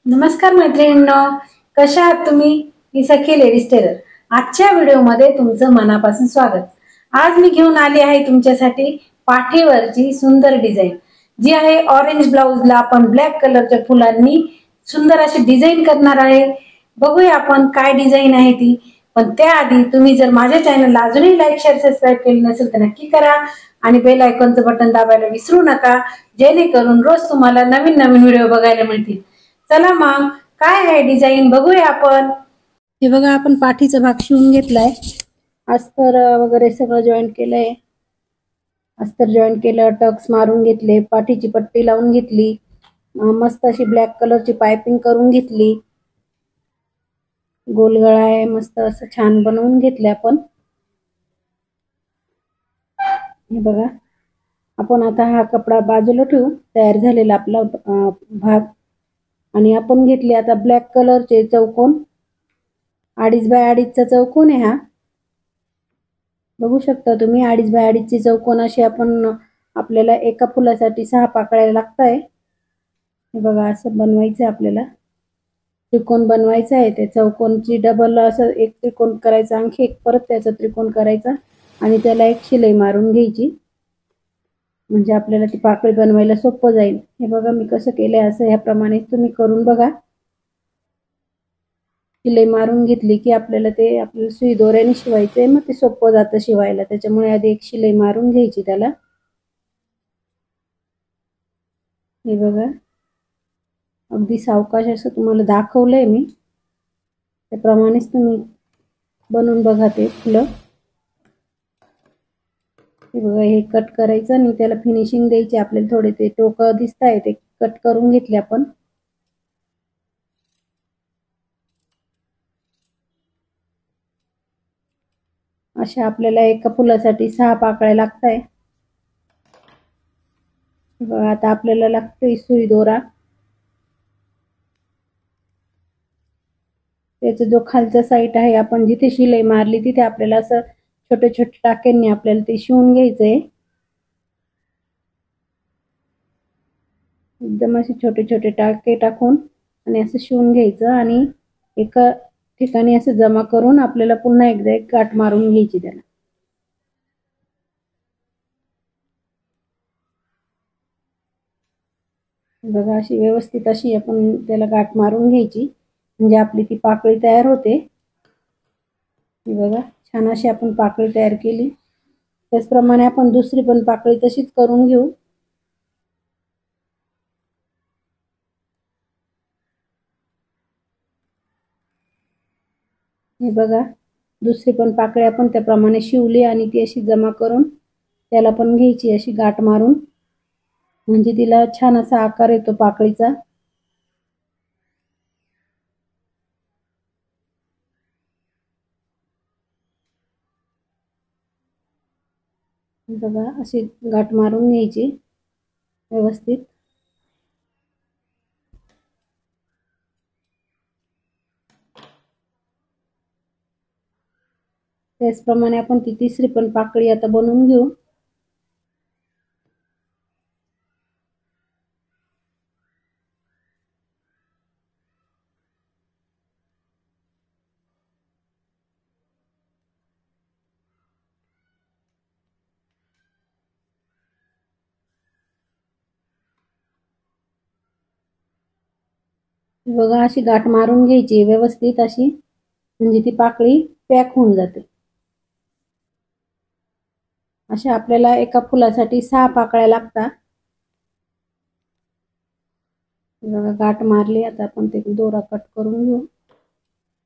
नमस्कार मैत्रिणींनो, कशा आहात तुम्ही? मी सखी लेडीज टेलर. आजच्या व्हिडिओमध्ये तुमचं मनापासून स्वागत. आज मी घेऊन आली आहे तुमच्यासाठी पाठीवरची सुंदर डिझाईन, जी आहे ऑरेंज ब्लाउजला आपण ब्लॅक कलरच्या फुलांनी सुंदर अशी डिझाईन करणार आहे. बघूया आपण काय डिझाईन आहे ती. पण त्याआधी तुम्ही जर माझ्या चॅनलला अजूनही लाईक शेअर सबस्क्राईब केले नसेल तर नक्की करा आणि बेल आयकॉनचं बटन दाबायला विसरू नका, जेणेकरून रोज तुम्हाला नवीन नवीन व्हिडिओ बघायला मिळतील. चला मग काय आहे डिझाईन बघूया आपण. हे बघा, आपण पाठीचा भाग शिवून घेतलाय. अस्तर वगैरे सगळं जॉईंट केलंय. अस्तर जॉईंट केलं, टक्स मारून घेतले, पाठीची पट्टी लावून घेतली, मस्त अशी ब्लॅक कलरची पायपिंग करून घेतली. गोलगळा आहे, मस्त असं छान बनवून घेतले आपण. हे बघा, आपण आता हा कपडा बाजूला ठेवू. तयार झालेला आपला भाग. आणि आपण घेतले आता ब्लॅक कलरचे चौकोन. 2.5 बाय 2.5चा चौकोन आहे हा. बघू शकता तुम्ही, 2.5 बाय 2.5चे चौकोन असे आपण आपल्याला एका फुलासाठी 6 पाकळ्या लागताय. हे बघा, असं बनवायचं आपल्याला. त्रिकोण बनवायचा आहे. त्या चौकोनची डबल असं एक त्रिकोण करायचा, आणखी एक परत त्याचा त्रिकोण करायचा आणि त्याला एक शिलाई मारून घ्यायची, म्हणजे आपल्याला ती पाकळी बनवायला सोपं जाईल. हे बघा मी कसं केलंय, असं ह्याप्रमाणे तुम्ही करून बघा. शिलाई मारून घेतली की आपल्याला सुई दोऱ्याने शिवायचंय, मग ते सोपं जातं शिवायला. त्याच्यामुळे आधी एक शिलाई मारून घ्यायची त्याला. हे बघा, अगदी सावकाश असं तुम्हाला दाखवलंय मी, त्याप्रमाणेच तुम्ही बनवून बघा ते फुलं. हे बघा, हे कट करायचं आणि त्याला फिनिशिंग द्यायची. आपल्याला थोडे ते टोकं दिसताय ते कट करून घेतले आपण. अशा आपल्याला एका फुलासाठी 6 पाकळ्या लागताय. बघा, आता आपल्याला लागतोय सुई दोरा. त्याचा जो खालचा साईड आहे, आपण जिथे शिलाई मारली तिथे आपल्याला असं छोटे छोटे टाक्यांनी आपल्याला ते शिवून घ्यायचंय. एकदम असे छोटे छोटे टाके टाकून आणि असं शिवून घ्यायचं आणि एका ठिकाणी असं जमा करून आपल्याला पुन्हा एकदा एक गाठ मारून घ्यायची त्याला. बघा, अशी व्यवस्थित अशी आपण त्याला गाठ मारून घ्यायची, म्हणजे आपली ती पाकळी तयार होते. हे बघा, छान अशी आपण पाकळी तयार केली. त्याचप्रमाणे आपण दुसरी पण पाकळी तशीच करून घेऊ. हे बघा, दुसरी पण पाकळी आपण त्याप्रमाणे शिवली आणि ती अशी जमा करून त्याला पण घ्यायची अशी गाठ मारून, म्हणजे तिला छान असा आकार येतो पाकळीचा. बघा, अशी गाठ मारून घ्यायची व्यवस्थित. त्याचप्रमाणे आपण ती तिसरी पण पाकळी आता बनवून घेऊ. बघा, अशी गाठ मारून घ्यायची व्यवस्थित अशी, म्हणजे ती पाकळी पॅक होऊन जाते. अशा आपल्याला एका फुलासाठी 6 पाकळ्या लागतात. बघा, गाठ मारली. आता आपण ते दोरा कट करून घेऊ.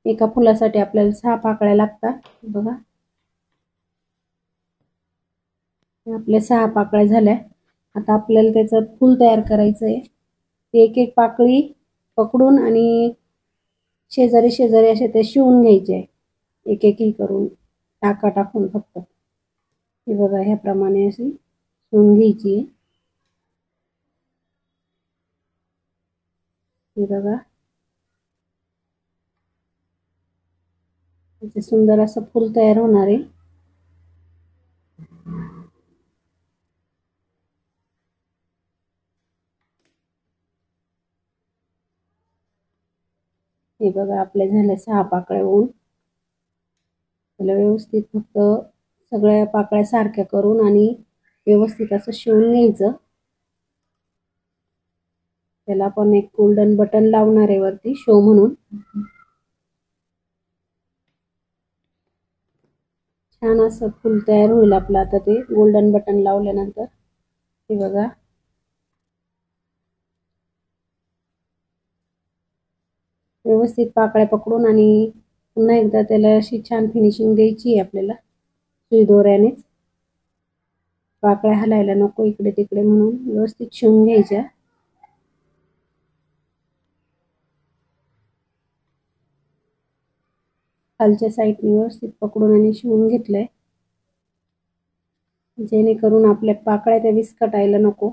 एका फुलासाठी आपल्याला 6 पाकळ्या लागतात. बघा, आपल्या 6 पाकळ्या झाल्या. आता आपल्याला त्याचं फूल तयार करायचं आहे. एक एक पाकळी पकडून आणि शेजारी शेजारी असे ते शिवून घ्यायचे, एक एक करून टाका टाकून फक्त. हे बघा, ह्याप्रमाणे अशी शिवून घ्यायची. हे बघा, त्याचे सुंदर असं फूल तयार होणार आहे. हे बघा आपल्या झाल्या 6 पाकळ्या होऊन. त्याला व्यवस्थित फक्त सगळ्या पाकळ्या सारख्या करून आणि व्यवस्थित असं शिवून घ्यायचं. त्याला आपण एक गोल्डन बटन लावणार आहे वरती शो म्हणून. छान असं फुल तयार होईल आपलं आता ते गोल्डन बटन लावल्यानंतर. हे बघा व्यवस्थित पाकळ्या पकडून आणि पुन्हा एकदा त्याला अशी छान फिनिशिंग द्यायची आहे आपल्याला सुई दोऱ्यानेच. पाकळ्या हलायला नको इकडे तिकडे म्हणून व्यवस्थित शिवून घ्यायच्या. खालच्या साईडने व्यवस्थित पकडून आणि शिवून घेतलंय, जेणेकरून आपल्या पाकळ्या त्या विस्कटायला नको.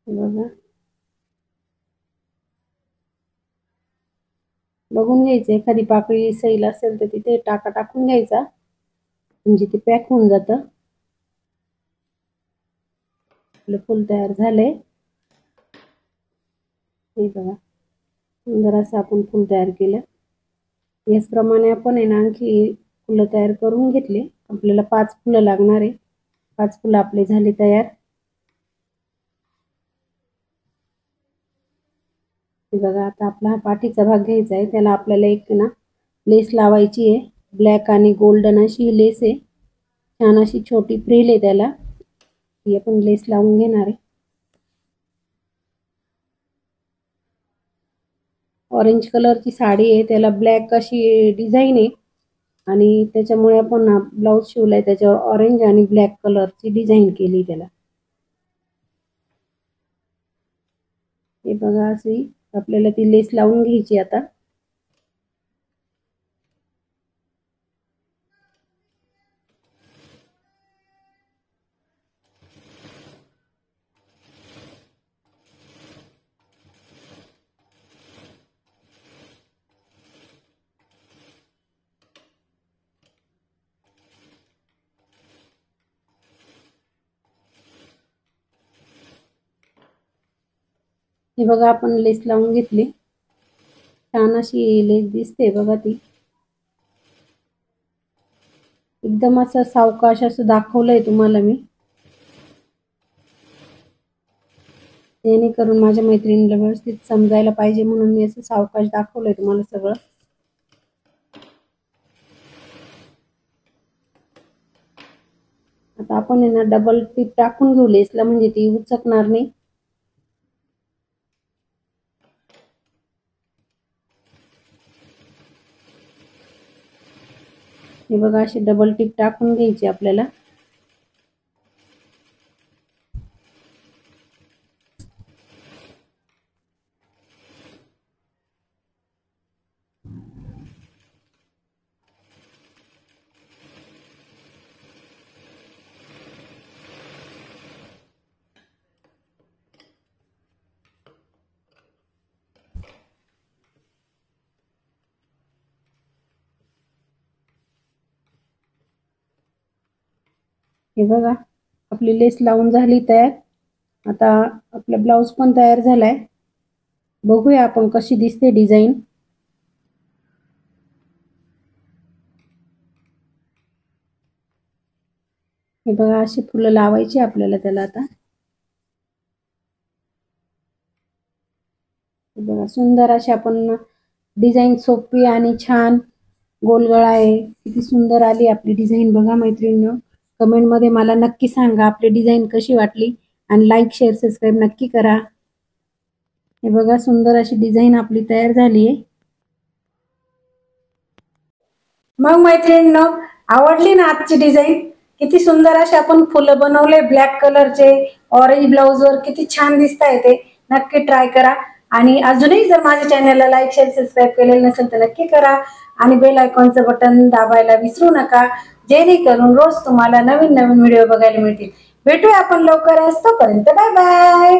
बघा बघून घ्यायचं, एखादी पाकळी सैल असेल तर तिथे टाका टाकून घ्यायचा, म्हणजे ते पॅक होऊन जातं. आपलं फुल तयार झालंय. हे बघा सुंदर असं आपण फुल तयार केलं. याचप्रमाणे आपण आहे ना आणखी फुलं तयार करून घेतले. आपल्याला 5 फुलं लागणार आहे. 5 फुलं आपले झाले तयार. हे बघा आता आपला हा पाठीचा भाग घ्यायचा आहे. त्याला आपल्याला एक ना लेस लावायची आहे. ब्लॅक आणि गोल्डन अशी लेस आहे. छान अशी छोटी फ्रिल आहे त्याला. ही आपण लेस लावून घेणार आहे. ऑरेंज कलरची साडी आहे, त्याला ब्लॅक अशी डिझाईन आहे आणि त्याच्यामुळे आपण ब्लाउज शिवलाय त्याच्यावर ऑरेंज आणि ब्लॅक कलरची डिझाईन केली त्याला. हे बघा अशी आपल्याला ती लेस लावून घ्यायची आता. हे बघा आपण लेस लावून घेतली. छान अशी लेस दिसते बघा ती. एकदम असं सावकाश असं दाखवलंय तुम्हाला मी, जेणेकरून माझ्या मैत्रिणीला व्यवस्थित समजायला पाहिजे म्हणून मी असं सावकाश दाखवलंय तुम्हाला सगळं. आता आपण ना डबल टिप टाकून घेऊ लेसला, म्हणजे ती उचकणार नाही. हे बघा अशी डबल टिप टाकून घ्यायची आपल्याला. हे बघा आपली लेस लावून झाली तयार. आता आपला ब्लाउज पण तयार झालाय. बघूया आपण कशी दिसते डिझाईन. हे बघा अशी फुलं लावायची आपल्याला त्याला आता. हे बघा सुंदर अशी आपण डिझाईन, सोपी आणि छान गोलगळा आहे. किती सुंदर आली आपली डिझाईन बघा मैत्रिणींनो. कमेंट मध्ये मला नक्की सांगा आपली डिझाईन कशी वाटली आणि लाईक शेअर सबस्क्राईब नक्की करा. हे बघा सुंदर अशी डिझाईन आपली तयार झाली आहे. मग मैत्रिणींनो आवडली ना आजची डिझाईन? किती सुंदर असे आपण फुलं बनवले ब्लॅक कलरचे. ऑरेंज ब्लाउज वर किती छान दिसताय ते. नक्की ट्राय करा आणि अजूनही जर माझ्या चॅनलला लाईक शेअर सबस्क्राईब केलेलं नसेल तर नक्की करा आणि बेल आयकॉनचं बटन दाबायला विसरू नका, जेणेकरून रोज तुम्हाला नवीन नवीन व्हिडिओ बघायला मिळतील. भेटूया आपण लवकरच, तोपर्यंत बाय बाय.